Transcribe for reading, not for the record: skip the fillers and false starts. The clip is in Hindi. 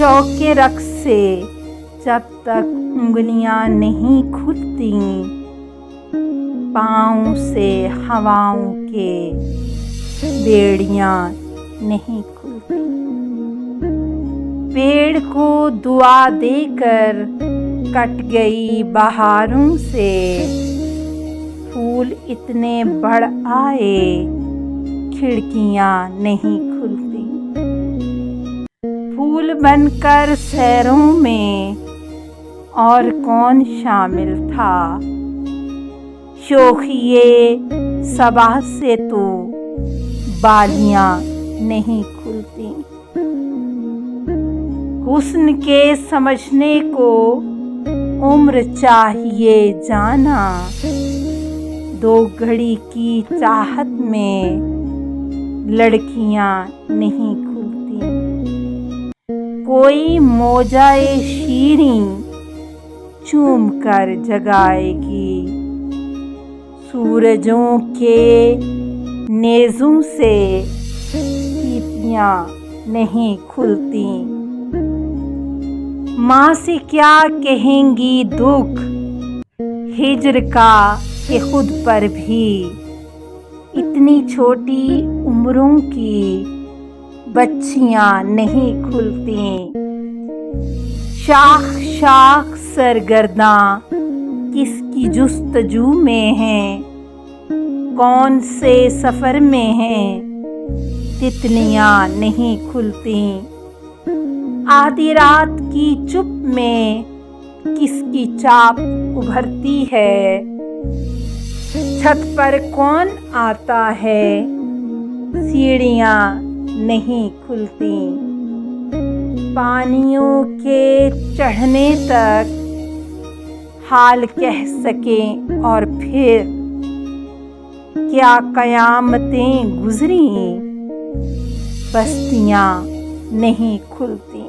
शौक रक़्स से जब तक उंगलियां नहीं खुलती, पाँव से हवाओं के बेड़ियां नहीं खुलती। पेड़ को दुआ देकर कट गई बहारों से, फूल इतने बढ़ आए खिड़कियां नहीं खुलती। फूल बनकर सैरों में और कौन शामिल था, शोखिए सबा से तो बालियां नहीं खुलती। हुस्न के समझने को उम्र चाहिए जाना, दो घड़ी की चाहत में लड़कियां नहीं खुलती। कोई मोजाए शीरीं चूम कर जगाएगी, सूरजों के नेज़ों से पीपियां नहीं खुलती। माँ से क्या कहेंगी दुख हिज्र का कि खुद पर भी इतनी छोटी उम्रों की बच्चियां नहीं खुलती। शाख शाख सरगर्दां किसकी जुस्तजू में हैं, कौन से सफ़र में हैं तितलियां नहीं खुलती। आधी रात की चुप में किसकी चाप उभरती है, छत पर कौन आता है सीढ़ियां नहीं खुलती। पानियों के चढ़ने तक हाल कह सकें और फिर क्या क़यामतें गुज़री, बस्तियां नहीं खुलती।